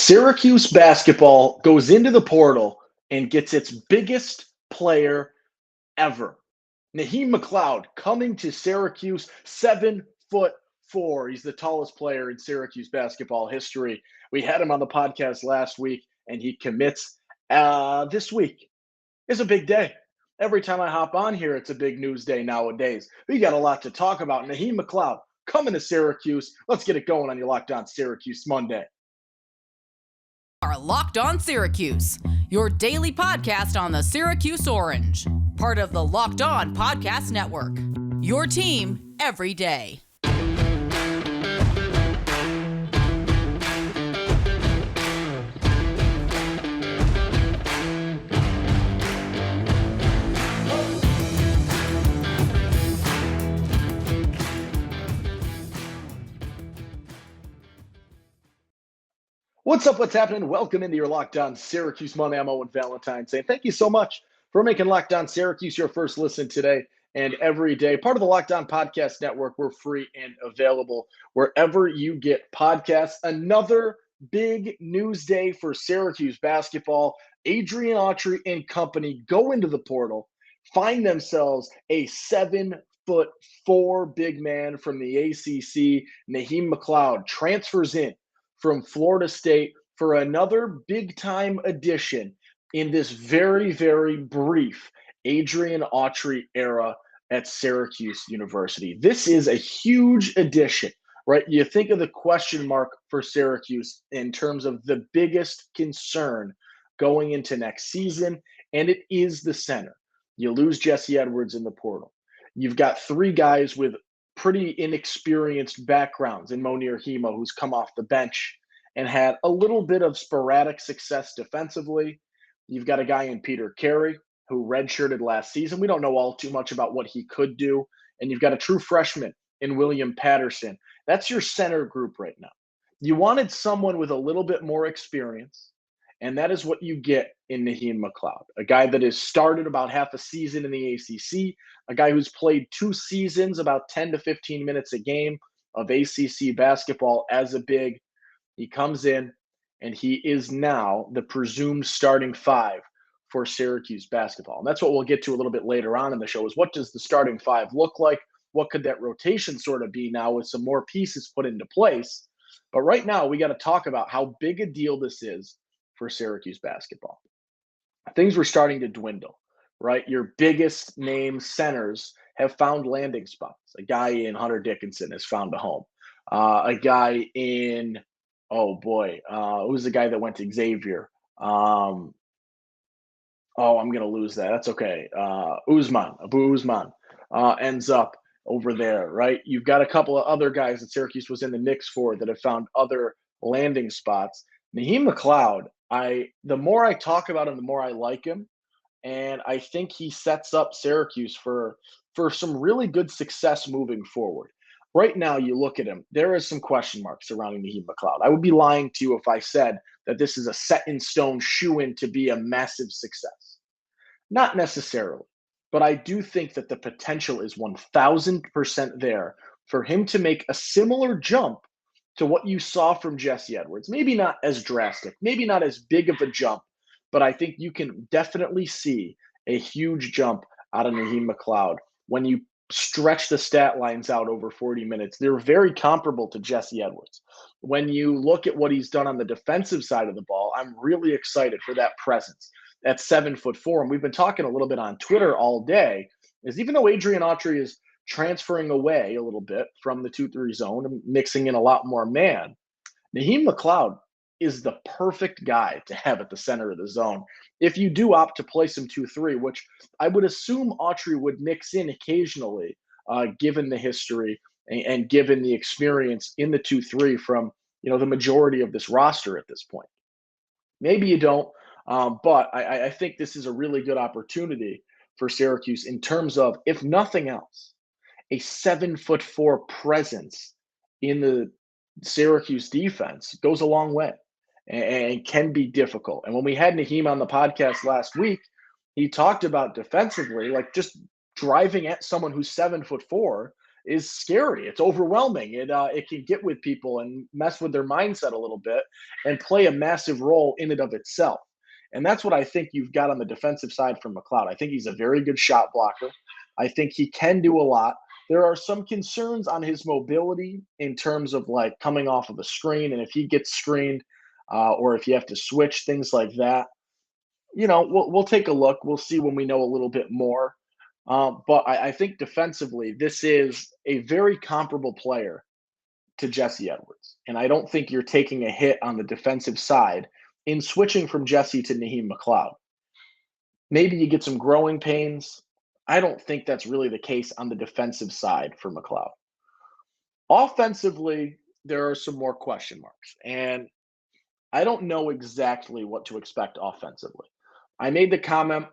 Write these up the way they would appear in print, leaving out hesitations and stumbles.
Syracuse basketball goes into the portal and gets its biggest player ever. Nahim McLeod coming to Syracuse, 7'4". He's the tallest player in Syracuse basketball history. We had him on the podcast last week, and he commits this week. It's a big day. Every time I hop on here, it's a big news day nowadays. We got a lot to talk about. Naheem McLeod coming to Syracuse. Let's get it going on your Locked On Syracuse Monday. Are Locked On Syracuse, your daily podcast on the Syracuse Orange, part of the Locked On Podcast Network. Your team every day. What's up? What's happening? Welcome into your Locked On Syracuse Monday. I'm Owen Valentine saying thank you so much for making Locked On Syracuse your first listen today and every day. Part of the Locked On Podcast Network. We're free and available wherever you get podcasts. Another big news day for Syracuse basketball. Adrian Autry and company go into the portal, find themselves a 7'4" big man from the ACC. Nahim McLeod transfers in from Florida State for another big-time addition in this very, very brief Adrian Autry era at Syracuse University. This is a huge addition, right? You think of the question mark for Syracuse in terms of the biggest concern going into next season, and it is the center. You lose Jesse Edwards in the portal. You've got three guys with pretty inexperienced backgrounds in Monir Hemo, who's come off the bench and had a little bit of sporadic success defensively. You've got a guy in Peter Carey who redshirted last season. We don't know all too much about what he could do. And you've got a true freshman in William Patterson. That's your center group right now. You wanted someone with a little bit more experience, and that is what you get in Nahim McLeod, a guy that has started about half a season in the ACC, a guy who's played 2 seasons, about 10 to 15 minutes a game of ACC basketball as a big. He comes in, and he is now the presumed starting 5 for Syracuse basketball. And that's what we'll get to a little bit later on in the show is what does the starting 5 look like? What could that rotation sort of be now with some more pieces put into place? But right now, we got to talk about how big a deal this is for Syracuse basketball. Things were starting to dwindle, right? Your biggest name centers have found landing spots. A guy in Hunter Dickinson has found a home. A guy in, who's the guy that went to Xavier? I'm going to lose that. That's okay. Abu Usman ends up over there, right? You've got a couple of other guys that Syracuse was in the mix for that have found other landing spots. Nahim McLeod, the more I talk about him, the more I like him. And I think he sets up Syracuse for some really good success moving forward. Right now, you look at him, there is some question marks surrounding Nahim McLeod. I would be lying to you if I said that this is a set-in-stone shoe-in to be a massive success. Not necessarily, but I do think that the potential is 1,000% there for him to make a similar jump to what you saw from Jesse Edwards. Maybe not as drastic, maybe not as big of a jump, but I think you can definitely see a huge jump out of Nahim McLeod when you stretch the stat lines out over 40 minutes. They're very comparable to Jesse Edwards. When you look at what he's done on the defensive side of the ball, I'm really excited for that presence. At 7'4", and we've been talking a little bit on Twitter all day, is even though Adrian Autry is transferring away a little bit from the 2-3 zone and mixing in a lot more man, Nahim McLeod is the perfect guy to have at the center of the zone. If you do opt to play some 2-3, which I would assume Autry would mix in occasionally, given the history and given the experience in the 2-3 from the majority of this roster at this point. Maybe you don't, but I think this is a really good opportunity for Syracuse in terms of, if nothing else, a 7'4" presence in the Syracuse defense goes a long way and can be difficult. And when we had Nahim on the podcast last week, he talked about defensively, like just driving at someone who's 7'4" is scary. It's overwhelming. It can get with people and mess with their mindset a little bit and play a massive role in and of itself. And that's what I think you've got on the defensive side from McLeod. I think he's a very good shot blocker. I think he can do a lot. There are some concerns on his mobility in terms of like coming off of a screen, and if he gets screened, or if you have to switch things like that. We'll take a look. We'll see when we know a little bit more. But I think defensively, this is a very comparable player to Jesse Edwards, and I don't think you're taking a hit on the defensive side in switching from Jesse to Nahim McLeod. Maybe you get some growing pains. I don't think that's really the case on the defensive side for McLeod. Offensively, there are some more question marks, and I don't know exactly what to expect offensively. I made the comment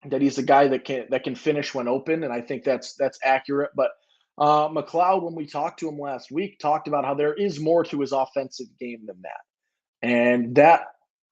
that he's a guy that can finish when open, and I think that's accurate. But McLeod, when we talked to him last week, talked about how there is more to his offensive game than that, and that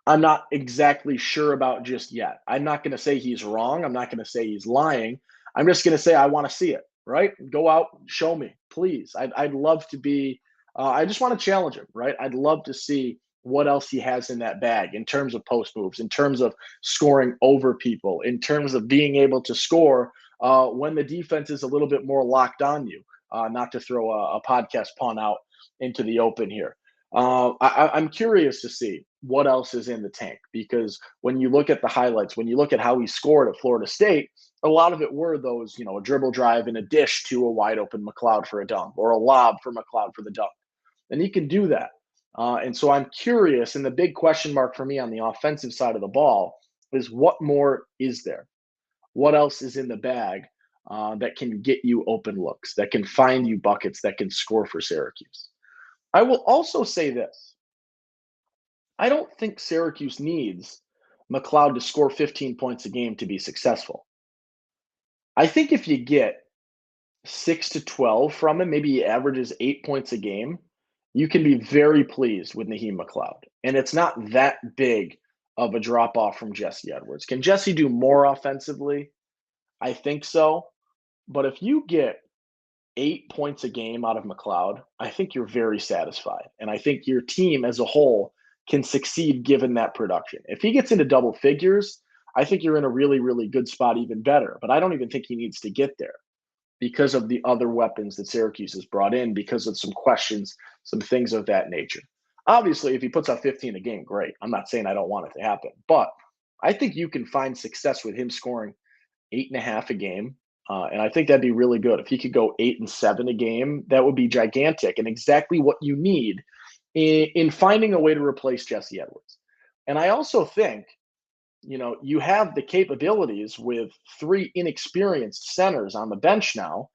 I'm not exactly sure about just yet. I'm not going to say he's wrong. I'm not going to say he's lying. I'm just going to say I want to see it. Right? Go out, show me, please. I'd love to be. I just want to challenge him. Right? I'd love to see what else he has in that bag in terms of post moves, in terms of scoring over people, in terms of being able to score when the defense is a little bit more locked on you. Not to throw a podcast pun out into the open here. I'm curious to see what else is in the tank, because when you look at the highlights, when you look at how he scored at Florida State, a lot of it were those, a dribble drive and a dish to a wide open McLeod for a dunk, or a lob for McLeod for the dunk. And he can do that. And so I'm curious, and the big question mark for me on the offensive side of the ball is what more is there? What else is in the bag that can get you open looks, that can find you buckets, that can score for Syracuse? I will also say this. I don't think Syracuse needs McLeod to score 15 points a game to be successful. I think if you get 6 to 12 from him, maybe he averages 8 points a game, you can be very pleased with Naheem McLeod. And it's not that big of a drop off from Jesse Edwards. Can Jesse do more offensively? I think so. But if you get 8 points a game out of McLeod, I think you're very satisfied. And I think your team as a whole can succeed given that production. If he gets into double figures, I think you're in a really, really good spot, even better. But I don't even think he needs to get there because of the other weapons that Syracuse has brought in, because of some questions, some things of that nature. Obviously, if he puts up 15 a game, great. I'm not saying I don't want it to happen. But I think you can find success with him scoring 8.5 a game. And I think that'd be really good. If he could go 8 and 7 a game, that would be gigantic and exactly what you need in finding a way to replace Jesse Edwards. And I also think, you have the capabilities with 3 inexperienced centers on the bench now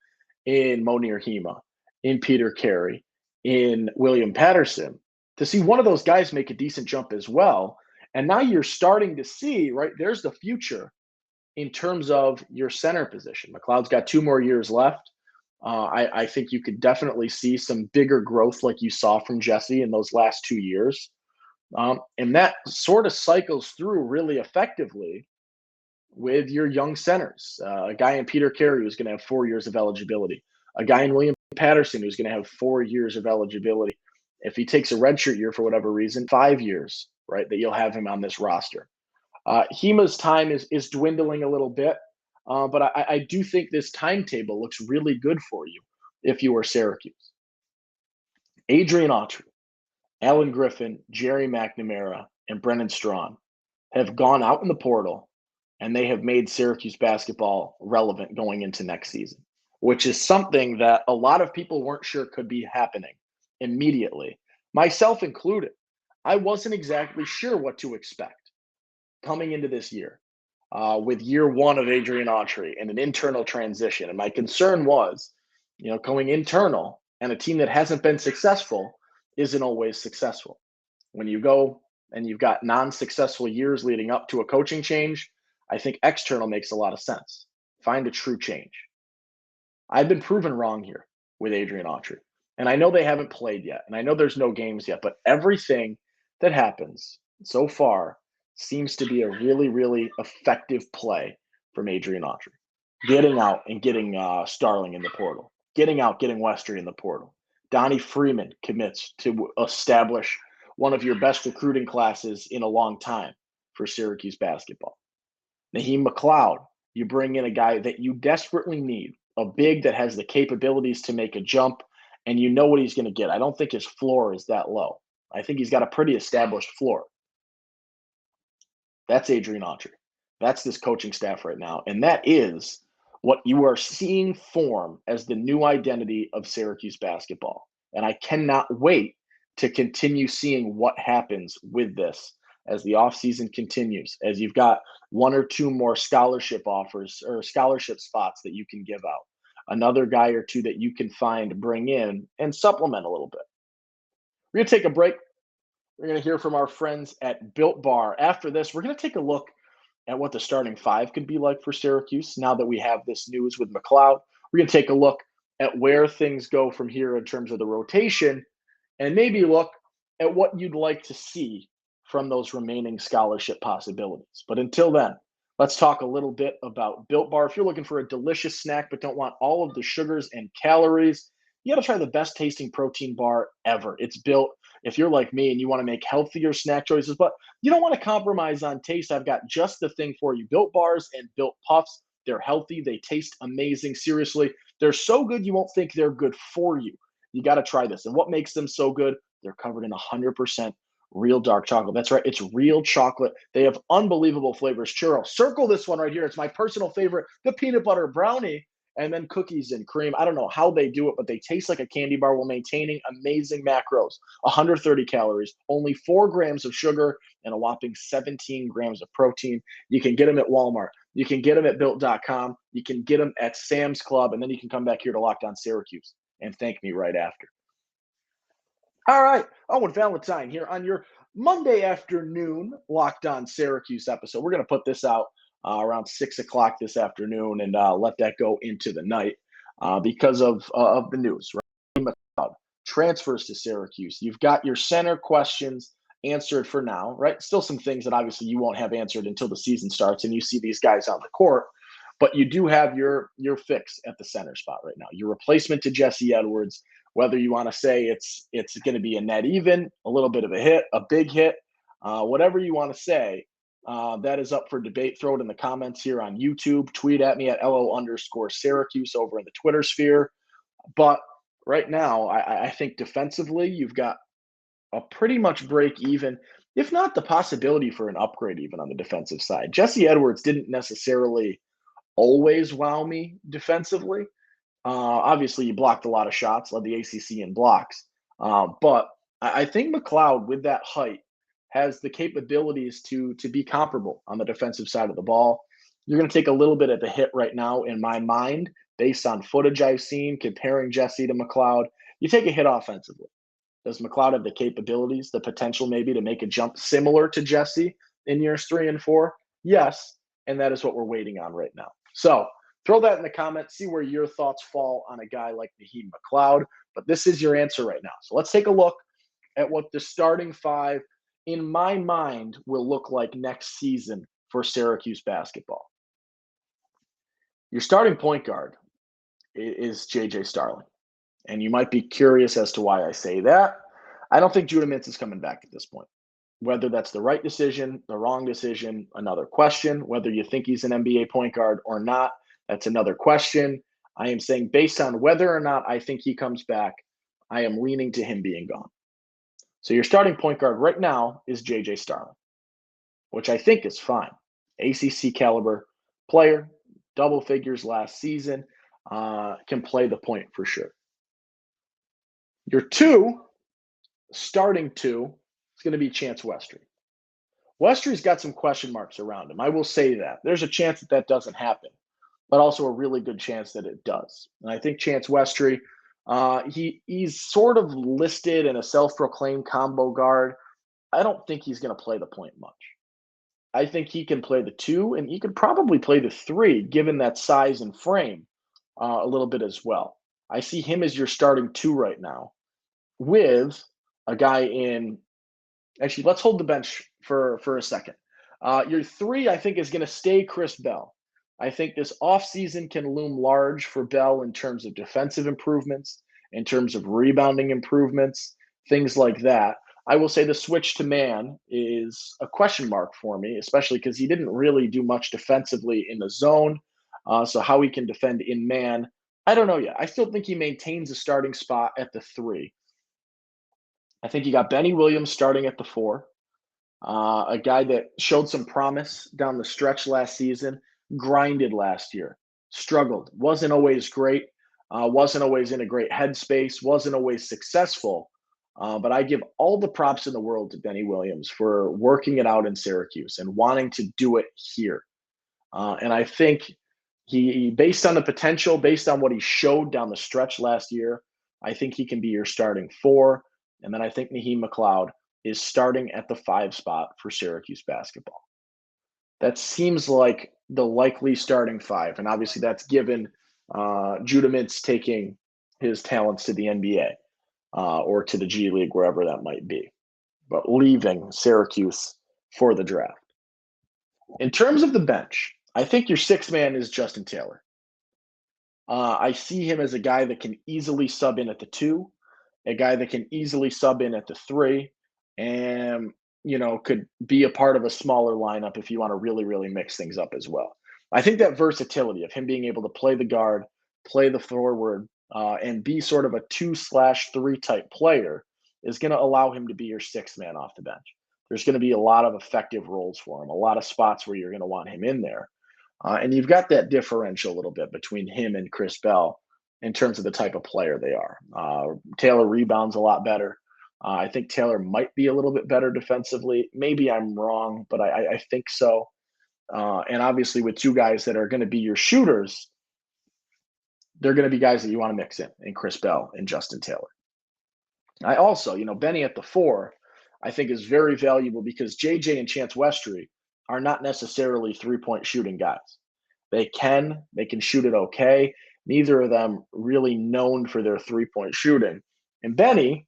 in Mounir Hema, in Peter Carey, in William Patterson, to see one of those guys make a decent jump as well. And now you're starting to see, right, there's the future in terms of your center position. McLeod's got 2 more years left. I think you could definitely see some bigger growth like you saw from Jesse in those last 2 years. And that sort of cycles through really effectively with your young centers. A guy in Peter Carey who's going to have 4 years of eligibility. A guy in William Patterson who's going to have 4 years of eligibility. If he takes a redshirt year for whatever reason, 5 years, right, that you'll have him on this roster. Hema's time is dwindling a little bit, but I do think this timetable looks really good for you if you were Syracuse. Adrian Autry, Alan Griffin, Jerry McNamara, and Brennan Strawn have gone out in the portal, and they have made Syracuse basketball relevant going into next season, which is something that a lot of people weren't sure could be happening immediately, myself included. I wasn't exactly sure what to expect coming into this year with year 1 of Adrian Autry and an internal transition. And my concern was, going internal and a team that hasn't been successful isn't always successful. When you go and you've got non-successful years leading up to a coaching change, I think external makes a lot of sense. Find a true change. I've been proven wrong here with Adrian Autry. And I know they haven't played yet, and I know there's no games yet, but everything that happens so far seems to be a really, really effective play from Adrian Autry, getting out and getting Starling in the portal. getting Westry in the portal. Donnie Freeman commits to establish one of your best recruiting classes in a long time for Syracuse basketball. Naheem McLeod, you bring in a guy that you desperately need, a big that has the capabilities to make a jump, and you know what he's going to get. I don't think his floor is that low. I think he's got a pretty established floor. That's Adrian Autry. That's this coaching staff right now. And that is what you are seeing form as the new identity of Syracuse basketball. And I cannot wait to continue seeing what happens with this as the offseason continues, as you've got one or two more scholarship offers or scholarship spots that you can give out, another guy or two that you can find, bring in, and supplement a little bit. We're going to take a break. We're going to hear from our friends at Built Bar. After this, we're going to take a look at what the starting five could be like for Syracuse now that we have this news with McLeod. We're going to take a look at where things go from here in terms of the rotation and maybe look at what you'd like to see from those remaining scholarship possibilities. But until then, let's talk a little bit about Built Bar. If you're looking for a delicious snack but don't want all of the sugars and calories, you got to try the best tasting protein bar ever. It's built. If you're like me and you want to make healthier snack choices, but you don't want to compromise on taste, I've got just the thing for you. Built Bars and Built Puffs. They're healthy. They taste amazing. Seriously, they're so good you won't think they're good for you. You got to try this. And what makes them so good? They're covered in 100% real dark chocolate. That's right. It's real chocolate. They have unbelievable flavors. Churro. Circle this one right here. It's my personal favorite, the peanut butter brownie. And then cookies and cream. I don't know how they do it, but they taste like a candy bar while maintaining amazing macros. 130 calories, only 4 grams of sugar, and a whopping 17 grams of protein. You can get them at Walmart. You can get them at Built.com. You can get them at Sam's Club, and then you can come back here to Locked On Syracuse and thank me right after. All right. Owen Valentine here on your Monday afternoon Locked On Syracuse episode. We're going to put this out around 6 o'clock this afternoon and let that go into the night because of the news. Right? McLeod transfers to Syracuse. You've got your center questions answered for now, right? Still some things that obviously you won't have answered until the season starts and you see these guys on the court, but you do have your fix at the center spot right now. Your replacement to Jesse Edwards, whether you want to say it's going to be a net even, a little bit of a hit, a big hit, whatever you want to say. That is up for debate. Throw it in the comments here on YouTube. Tweet at me at LO_Syracuse over in the Twitter sphere. But right now, I think defensively, you've got a pretty much break even, if not the possibility for an upgrade even on the defensive side. Jesse Edwards didn't necessarily always wow me defensively. Obviously, you blocked a lot of shots, led the ACC in blocks. But I think McLeod, with that height, has the capabilities to be comparable on the defensive side of the ball. You're going to take a little bit of the hit right now in my mind based on footage I've seen comparing Jesse to McLeod. You take a hit offensively. Does McLeod have the capabilities, the potential maybe to make a jump similar to Jesse in years 3 and 4? Yes, and that is what we're waiting on right now. So throw that in the comments, see where your thoughts fall on a guy like Nahim McLeod. But this is your answer right now. So let's take a look at what the starting five in my mind will look like next season for Syracuse basketball. Your starting point guard is J.J. Starling. And you might be curious as to why I say that. I don't think Judah Mintz is coming back at this point. Whether that's the right decision, the wrong decision, another question. Whether you think he's an NBA point guard or not, that's another question. I am saying based on whether or not I think he comes back, I am leaning to him being gone. So your starting point guard right now is J.J. Starling, which I think is fine. ACC caliber player, double figures last season, can play the point for sure. Your starting two, is going to be Chance Westry. Westry's got some question marks around him. I will say that. There's a chance that doesn't happen, but also a really good chance that it does. And I think Chance Westry, he's sort of listed in a self-proclaimed combo guard. I don't think he's going to play the point much. I think he can play the 2, and he could probably play the 3, given that size and frame a little bit as well. I see him as your starting 2 right now with a guy in – actually, let's hold the bench for a second. Your 3, I think, is going to stay Chris Bell. I think this offseason can loom large for Bell in terms of defensive improvements, in terms of rebounding improvements, things like that. I will say the switch to man is a question mark for me, especially because he didn't really do much defensively in the zone. So how he can defend in man, I don't know yet. I still think he maintains a starting spot at the 3. I think you got Benny Williams starting at the 4, a guy that showed some promise down the stretch last season, grinded last year, struggled, wasn't always great, wasn't always in a great headspace, wasn't always successful. But I give all the props in the world to Benny Williams for working it out in Syracuse and wanting to do it here. And I think based on the potential, based on what he showed down the stretch last year, I think he can be your starting 4. And then I think Nahim McLeod is starting at the 5 spot for Syracuse basketball. That seems like the likely starting 5. And obviously that's given Judah Mintz taking his talents to the NBA or to the G League, wherever that might be, but leaving Syracuse for the draft. In terms of the bench, I think your 6th man is Justin Taylor. I see him as a guy that can easily sub in at the 2, a guy that can easily sub in at the 3, and could be a part of a smaller lineup if you want to really, really mix things up as well. I think that versatility of him being able to play the guard, play the forward, and be sort of a 2/3 type player is going to allow him to be your 6th man off the bench. There's going to be a lot of effective roles for him, a lot of spots where you're going to want him in there. And you've got that differential a little bit between him and Chris Bell in terms of the type of player they are. Taylor rebounds a lot better. I think Taylor might be a little bit better defensively. Maybe I'm wrong, but I think so. And obviously with 2 guys that are going to be your shooters, they're going to be guys that you want to mix in Chris Bell and Justin Taylor. I also, Benny at the 4, I think is very valuable because JJ and Chance Westry are not necessarily 3-point shooting guys. They can shoot it okay. Neither of them really known for their 3-point shooting. And Benny,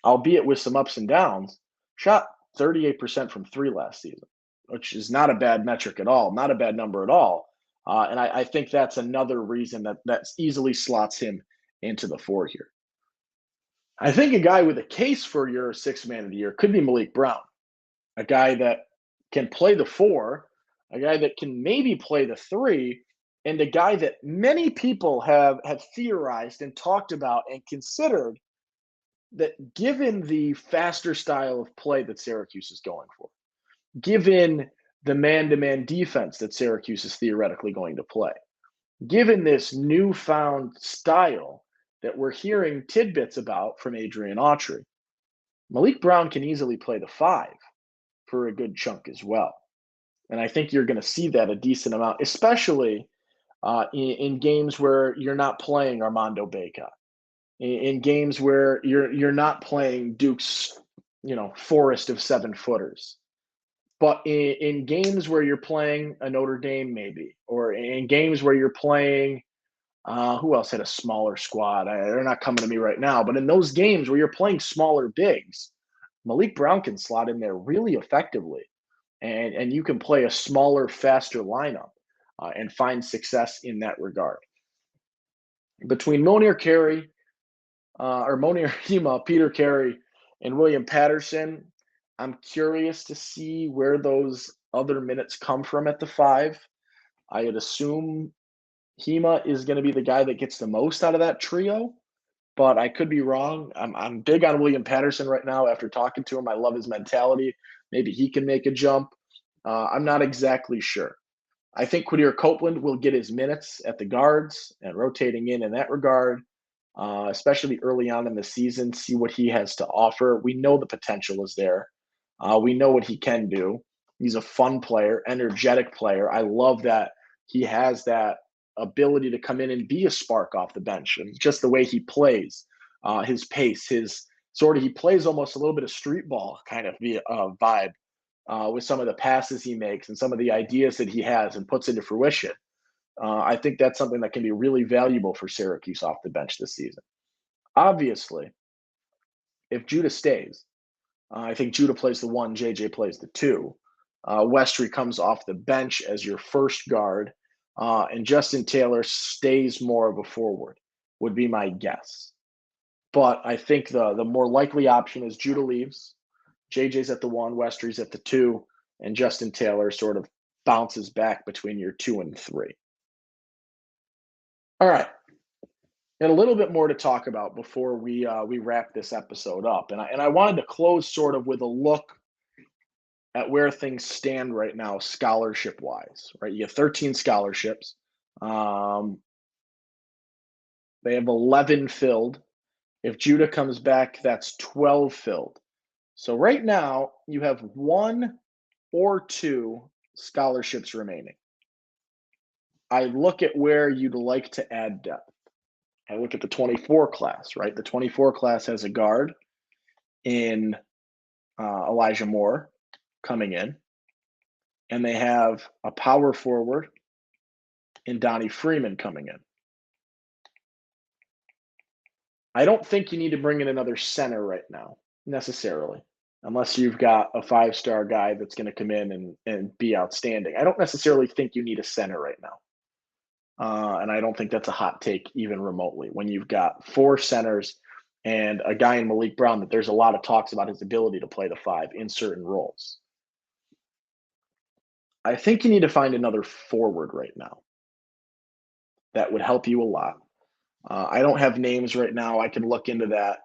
albeit with some ups and downs, shot 38% from 3 last season, which is not a bad metric at all, not a bad number at all. And I think that's another reason that easily slots him into the 4 here. I think a guy with a case for your 6th man of the year could be Malik Brown, a guy that can play the 4, a guy that can maybe play the 3, and a guy that many people have theorized and talked about and considered that given the faster style of play that Syracuse is going for, given the man-to-man defense that Syracuse is theoretically going to play, given this newfound style that we're hearing tidbits about from Adrian Autry, Malik Brown can easily play the 5 for a good chunk as well. And I think you're going to see that a decent amount, especially in games where you're not playing Armando Bacot, in games where you're not playing Duke's, forest of 7-footers. But in games where you're playing a Notre Dame maybe, or in games where you're playing who else had a smaller squad? They're not coming to me right now. But in those games where you're playing smaller bigs, Malik Brown can slot in there really effectively. And you can play a smaller, faster lineup and find success in that regard. Between Monier Hema, Peter Carey, and William Patterson, I'm curious to see where those other minutes come from at the 5. I would assume Hema is going to be the guy that gets the most out of that trio, but I could be wrong. I'm big on William Patterson right now after talking to him. I love his mentality. Maybe he can make a jump. I'm not exactly sure. I think Quadir Copeland will get his minutes at the guards and rotating in that regard, especially early on in the season, see what he has to offer. We know the potential is there. We know what he can do. He's a fun player, energetic player. I love that he has that ability to come in and be a spark off the bench, and just the way he plays, his pace, he plays almost a little bit of street ball kind of vibe with some of the passes he makes and some of the ideas that he has and puts into fruition. I think that's something that can be really valuable for Syracuse off the bench this season. Obviously, if Judah stays, I think Judah plays the 1, JJ plays the 2. Westry comes off the bench as your first guard. and Justin Taylor stays more of a forward, would be my guess. But I think the more likely option is Judah leaves, JJ's at the 1, Westry's at the 2, and Justin Taylor sort of bounces back between your 2 and 3. All right. And a little bit more to talk about before we wrap this episode up. And I wanted to close sort of with a look at where things stand right now, scholarship wise. Right, you have 13 scholarships. They have 11 filled. If Judah comes back, that's 12 filled. So right now you have 1 or 2 scholarships remaining. I look at where you'd like to add depth. I look at the 24 class, right? The 24 class has a guard in Elijah Moore coming in, and they have a power forward in Donnie Freeman coming in. I don't think you need to bring in another center right now, necessarily, unless you've got a 5-star guy that's going to come in and be outstanding. I don't necessarily think you need a center right now. And I don't think that's a hot take even remotely. When you've got 4 centers and a guy in Malik Brown that there's a lot of talks about his ability to play the 5 in certain roles. I think you need to find another forward right now. That would help you a lot. I don't have names right now. I can look into that.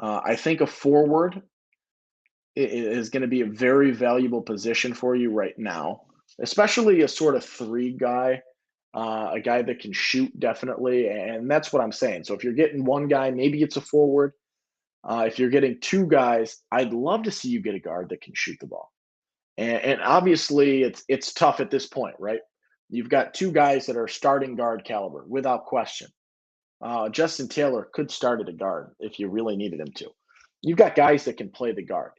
I think a forward is going to be a very valuable position for you right now, especially a sort of 3 guy. A guy that can shoot, definitely, and that's what I'm saying. So if you're getting 1 guy, maybe it's a forward. If you're getting 2 guys, I'd love to see you get a guard that can shoot the ball. And obviously, it's tough at this point, right? You've got 2 guys that are starting guard caliber, without question. Justin Taylor could start at a guard if you really needed him to. You've got guys that can play the guard.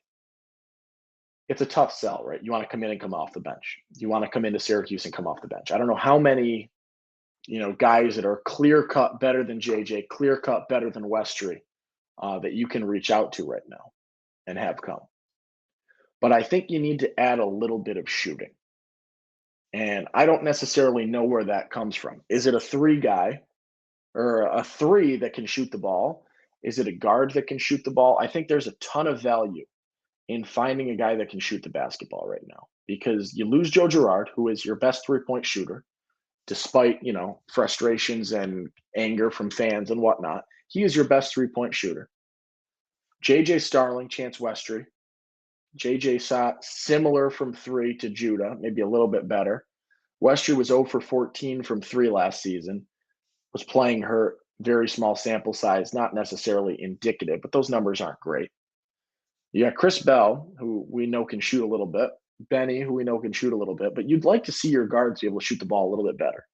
It's a tough sell, right? You want to come in and come off the bench. You want to come into Syracuse and come off the bench. I don't know how many, guys that are clear cut better than JJ, clear cut better than Westry, that you can reach out to right now and have come. But I think you need to add a little bit of shooting. And I don't necessarily know where that comes from. Is it a 3 guy or a 3 that can shoot the ball? Is it a guard that can shoot the ball? I think there's a ton of value in finding a guy that can shoot the basketball right now, because you lose Joe Girard, who is your best 3-point shooter, despite, frustrations and anger from fans and whatnot. He is your best 3-point shooter. JJ Starling, Chance Westry. JJ shot similar from 3 to Judah, maybe a little bit better. Westry was 0 for 14 from 3 last season, was playing hurt, very small sample size, not necessarily indicative, but those numbers aren't great. You got Chris Bell, who we know can shoot a little bit. Benny, who we know can shoot a little bit, but you'd like to see your guards be able to shoot the ball a little bit better.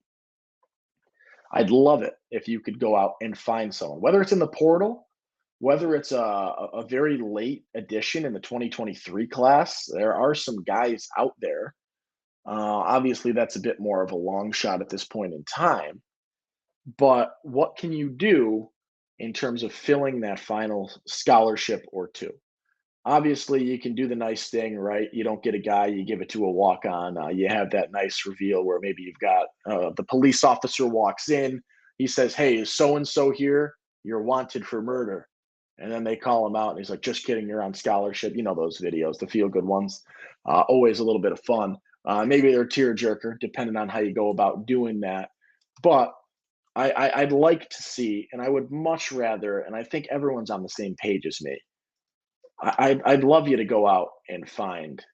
I'd love it if you could go out and find someone, whether it's in the portal, whether it's a very late addition in the 2023 class. There are some guys out there. Obviously, that's a bit more of a long shot at this point in time. But what can you do in terms of filling that final scholarship or 2? Obviously, you can do the nice thing, right? You don't get a guy, you give it to a walk-on. You have that nice reveal where maybe you've got the police officer walks in. He says, "Hey, is so-and-so here? You're wanted for murder." And then they call him out, and he's like, "Just kidding, you're on scholarship." You know those videos, the feel-good ones. Always a little bit of fun. Maybe they're a tearjerker, depending on how you go about doing that. But I'd like to see, and I would much rather, and I think everyone's on the same page as me, I'd love you to go out and find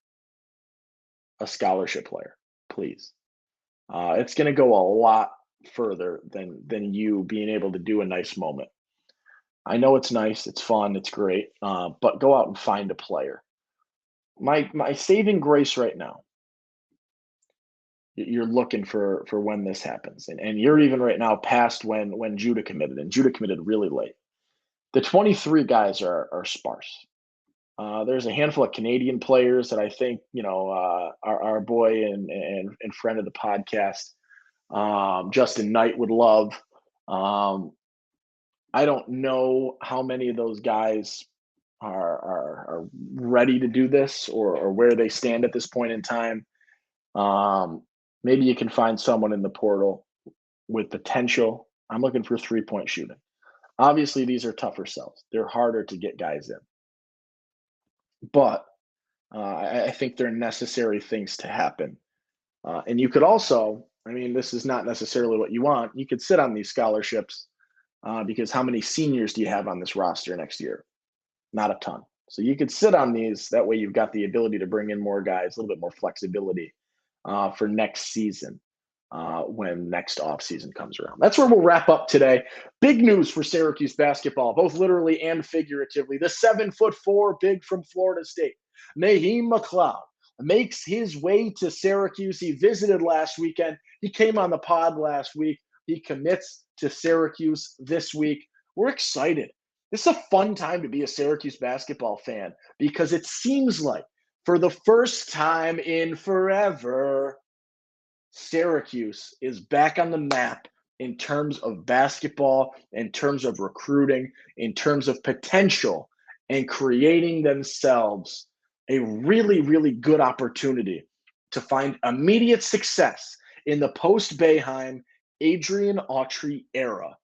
a scholarship player, please. It's going to go a lot further than you being able to do a nice moment. I know it's nice, it's fun, it's great, but go out and find a player. My saving grace right now, you're looking for when this happens, and you're even right now past when Judah committed, and Judah committed really late. The 23 guys are sparse. There's a handful of Canadian players that I think, our boy and friend of the podcast, Justin Knight, would love. I don't know how many of those guys are ready to do this or where they stand at this point in time. Maybe you can find someone in the portal with potential. I'm looking for three-point shooting. Obviously, these are tougher sells. They're harder to get guys in, but I think they're necessary things to happen. And you could also, I mean, this is not necessarily what you want. You could sit on these scholarships because how many seniors do you have on this roster next year? Not a ton. So you could sit on these. That way, you've got the ability to bring in more guys, a little bit more flexibility for next season when next offseason comes around. That's where we'll wrap up today. Big news for Syracuse basketball, both literally and figuratively. The 7'4" big from Florida State, Nahim McLeod, makes his way to Syracuse. He visited last weekend. He came on the pod last week. He commits to Syracuse this week. We're excited. This is a fun time to be a Syracuse basketball fan because it seems like for the first time in forever, Syracuse is back on the map in terms of basketball, in terms of recruiting, in terms of potential, and creating themselves a really, really good opportunity to find immediate success in the post-Boeheim, Adrian Autry era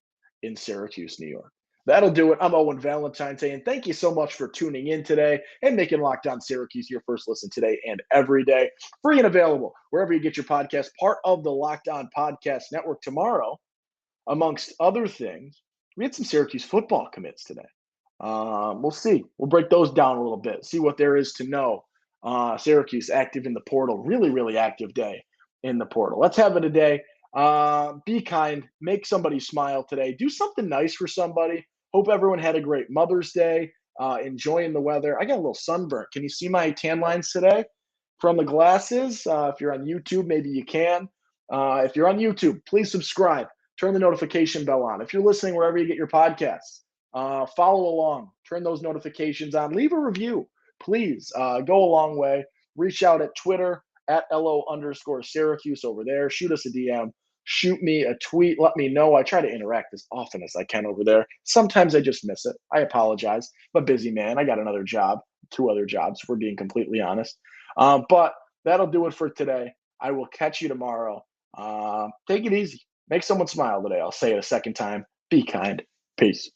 in Syracuse, New York. That'll do it. I'm Owen Valentine saying thank you so much for tuning in today and making Locked On Syracuse your first listen today and every day. Free and available wherever you get your podcast, part of the Locked On Podcast Network. Tomorrow, amongst other things, we had some Syracuse football commits today. We'll see. We'll break those down a little bit, see what there is to know. Syracuse active in the portal. Really, really active day in the portal. Let's have it a day. Be kind. Make somebody smile today. Do something nice for somebody. Hope everyone had a great Mother's Day. Enjoying the weather. I got a little sunburnt. Can you see my tan lines today from the glasses? If you're on YouTube, maybe you can. If you're on YouTube, please subscribe. Turn the notification bell on. If you're listening wherever you get your podcasts, follow along. Turn those notifications on. Leave a review, please. Go a long way. Reach out at Twitter at @LO_Syracuse over there. Shoot us a DM. Shoot me a tweet. Let me know. I try to interact as often as I can over there. Sometimes I just miss it. I apologize. I'm a busy man. I got another job, 2 other jobs, if we're being completely honest. But that'll do it for today. I will catch you tomorrow. Take it easy. Make someone smile today. I'll say it a second time. Be kind. Peace.